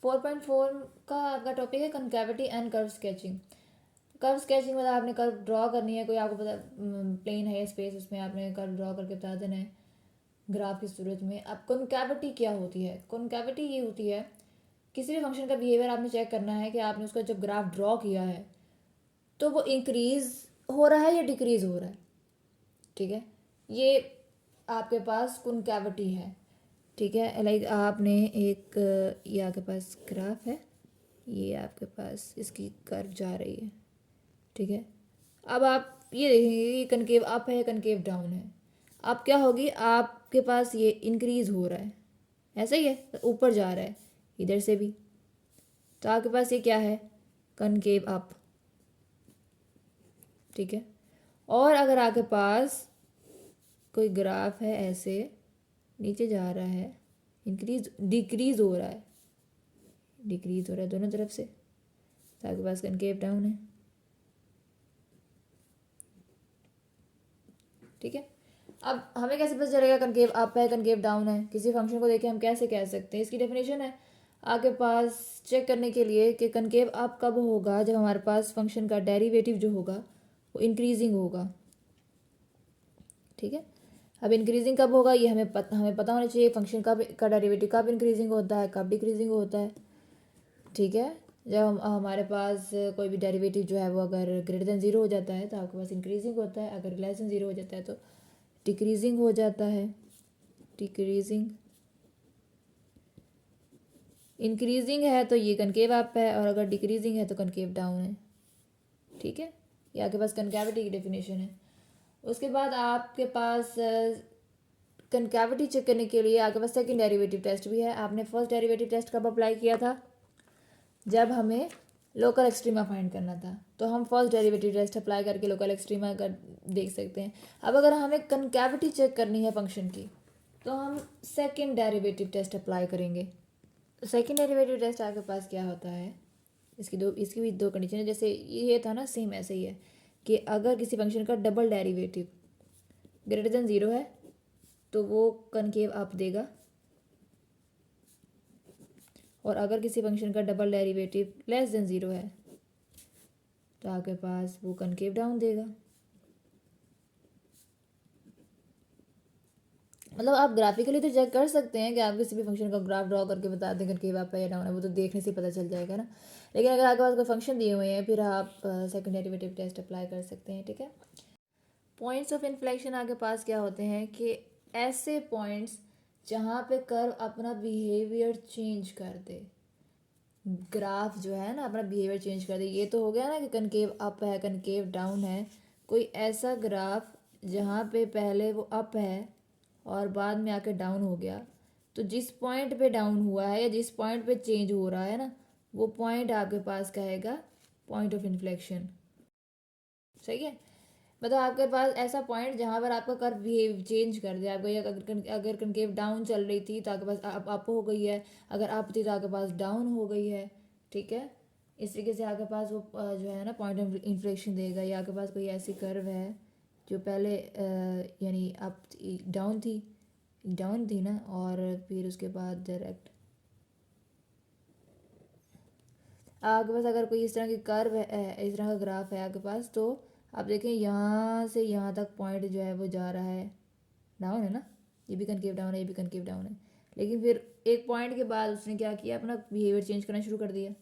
4.4 का आपका टॉपिक है concavity and curve sketching. Curve sketching मतलब आपने कर्व ड्रॉ करनी है, कोई आपको पता प्लेन है स्पेस, उसमें आपने कर्व ड्रॉ करके बता देना है ग्राफ की सूरत में। अब कॉन्केविटी क्या होती है? कॉन्केविटी ये होती है किसी भी फंक्शन का बिहेवियर आपने चेक करना है कि आपने उसका जब ग्राफ ड्रॉ किया है तो वो इंक्रीज हो रहा है या डिक्रीज हो रहा है। ठीक है, ये आपके पास कॉन्केविटी है। ठीक है, लाइक आपने एक ये आपके पास ग्राफ है, ये आपके पास इसकी कर्व जा रही है। ठीक है, अब आप ये देखेंगे ये कनकेव अप है, कनकेव डाउन है। अब क्या होगी, आपके पास ये इंक्रीज हो रहा है, ऐसा ही है, ऊपर जा रहा है इधर से भी, तो आपके पास ये क्या है, कनकेव अप। ठीक है, और अगर आपके पास कोई ग्राफ है ऐसे नीचे जा रहा है, इंक्रीज डिक्रीज हो रहा है, डिक्रीज हो रहा है दोनों तरफ से, तो आपके पास कनकेव डाउन है। ठीक है, अब हमें कैसे पता चलेगा कनकेव अप है कनकेव डाउन है? किसी फंक्शन को देखे हम कैसे कह सकते हैं? इसकी डेफिनेशन है आपके पास चेक करने के लिए कि कनकेव अप कब होगा, जब हमारे पास फंक्शन का डेरिवेटिव जो होगा वो इंक्रीजिंग होगा। ठीक है, अब इंक्रीजिंग कब होगा ये हमें पता होना चाहिए, फंक्शन का डेरिवेटिव कब इंक्रीजिंग होता है, कब डिक्रीजिंग होता है। ठीक है, जब हमारे पास कोई भी डेरिवेटिव जो है वो अगर ग्रेटर देन ज़ीरो हो जाता है तो आपके पास इंक्रीजिंग होता है, अगर लेस देन ज़ीरो हो जाता है तो डिक्रीजिंग हो जाता है। डिक्रीजिंग, इंक्रीजिंग है तो ये कनकेव अप है, और अगर डिक्रीजिंग है तो कनकेव डाउन है। ठीक है, ये आपके पास कनकेविटी की डेफिनेशन है। उसके बाद आपके पास कनकेविटी चेक करने के लिए आपके पास सेकंड डेरिवेटिव टेस्ट भी है। आपने फर्स्ट डेरिवेटिव टेस्ट कब अप्लाई किया था? जब हमें लोकल एक्सट्रीमा फाइंड करना था, तो हम फर्स्ट डेरिवेटिव टेस्ट अप्लाई करके लोकल एक्सट्रीमा का देख सकते हैं। अब अगर हमें कनकेविटी चेक करनी है फंक्शन की तो हम सेकंड डेरिवेटिव टेस्ट अप्लाई करेंगे। सेकंड डेरिवेटिव टेस्ट आपके पास क्या होता है, इसकी भी दो कंडीशन है, जैसे ये था ना सेम ऐसे ही है कि अगर किसी फंक्शन का double derivative greater than zero है तो वो कनकेव अप देगा, और अगर किसी फंक्शन का double derivative less than zero है तो आपके पास वो कनकेव डाउन देगा। मतलब आप ग्राफिकली तो चेक कर सकते हैं कि आप किसी भी फंक्शन का ग्राफ ड्रॉ करके बता दें कनकेव अप है या डाउन है, वो तो देखने से पता चल जाएगा ना। लेकिन अगर आपके पास कोई फंक्शन दिए हुए हैं फिर आप सेकंड डेरिवेटिव टेस्ट अप्लाई कर सकते हैं। ठीक है, पॉइंट्स ऑफ इन्फ्लेक्शन आपके पास क्या होते हैं कि ऐसे पॉइंट्स जहाँ पे कर्व अपना बिहेवियर चेंज कर दे, ग्राफ जो है ना अपना बिहेवियर चेंज कर दे। ये तो हो गया ना कि कनकेव अप है कनकेव डाउन है, कोई ऐसा ग्राफ जहाँ पे पहले वो अप है और बाद में आके डाउन हो गया, तो जिस पॉइंट पे डाउन हुआ है या जिस पॉइंट पे चेंज हो रहा है ना, वो पॉइंट आपके पास कहेगा पॉइंट ऑफ इन्फ्लेक्शन। सही है, मतलब आपके पास ऐसा पॉइंट जहाँ पर आपका कर्व बिहेव चेंज कर दिया आपको, या अगर कनकेव डाउन चल रही थी तो आपके पास अप हो गई है, अगर अप थी तो आपके पास डाउन हो गई है। ठीक है, इस तरीके से आपके पास वो जो है ना पॉइंट ऑफ इन्फ्लेक्शन देगा। या आपके पास कोई ऐसी कर्व है जो पहले यानी अप डाउन थी ना, और फिर उसके बाद डायरेक्ट आपके पास अगर कोई इस तरह की कर्व है, इस तरह का ग्राफ है आपके पास, तो आप देखें यहाँ से यहाँ तक पॉइंट जो है वो जा रहा है डाउन है ना, ये भी कनकेव डाउन है ये भी कनकेव डाउन है। लेकिन फिर एक पॉइंट के बाद उसने क्या किया, अपना बिहेवियर चेंज करना शुरू कर दिया,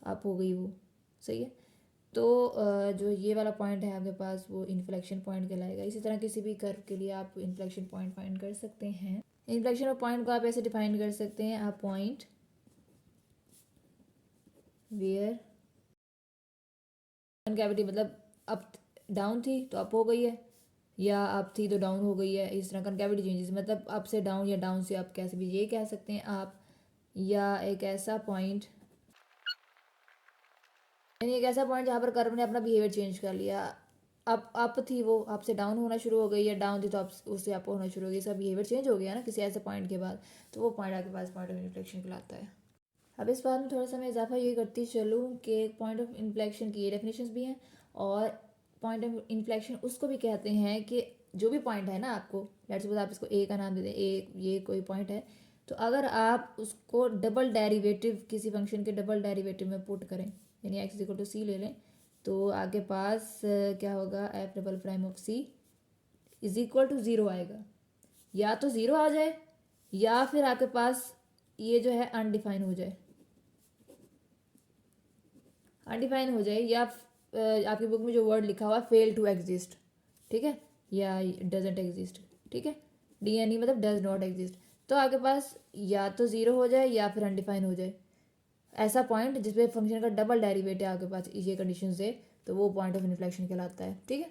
अप हो गई वो। सही है, तो जो ये वाला पॉइंट है आपके पास वो इन्फ्लेक्शन पॉइंट कहलाएगा। इसी तरह किसी भी कर्व के लिए आप इन्फ्लेक्शन पॉइंट फाइंड कर सकते हैं। इन्फ्लेक्शन पॉइंट को आप ऐसे डिफाइन कर सकते हैं, आप पॉइंट वेयर कनकेविटी मतलब अप डाउन थी तो अप हो गई है, या अप थी तो डाउन हो गई है। इस तरह कनकेविटी चेंजेस मतलब अप से डाउन या डाउन से अप, कैसे भी ये कह सकते हैं आप। या एक ऐसा पॉइंट, यानी एक ऐसा पॉइंट जहाँ पर कर्व ने अपना बिहेवियर चेंज कर लिया, अप थी वो अप से डाउन होना शुरू हो गई, या डाउन थी तो अप उससे अप होना शुरू हो गई, इसका बिहेवियर चेंज हो गया ना किसी ऐसे पॉइंट के बाद, तो वो पॉइंट आपके पास पॉइंट ऑफ इन्फ्लेक्शन कहलाता है। अब इस बात में थोड़ा सा मैं इजाफा ये करती चलूँ कि पॉइंट ऑफ इन्फ्लेक्शन की ये डेफिनेशंस भी हैं, और पॉइंट ऑफ इन्फ्लेक्शन उसको भी कहते हैं कि जो भी पॉइंट है ना, आपको लेट्स सपोज आप इसको ए का नाम दे दें, ए ये कोई पॉइंट है, तो अगर आप उसको डबल डेरिवेटिव किसी फंक्शन के डबल डेरिवेटिव में पुट करें, यानी एक्स इक्वल टू सी ले लें, तो आपके पास क्या होगा, F double prime of C is equal to zero आएगा। या तो ज़ीरो आ जाए या फिर आपके पास ये जो है अनडिफाइन हो जाए, अनडिफाइन हो जाए, या आपकी बुक में जो वर्ड लिखा हुआ फेल टू एग्जिस्ट, ठीक है, या डजेंट एग्जिस्ट, ठीक है, डी एन ई मतलब डज नॉट एग्जिस्ट। तो आपके पास या तो ज़ीरो हो जाए या फिर अनडिफाइन हो जाए, ऐसा पॉइंट जिसपे फंक्शन का डबल डेरिवेटिव आपके पास ये कंडीशन से, तो वो पॉइंट ऑफ इन्फ्लेक्शन कहलाता है, ठीक है।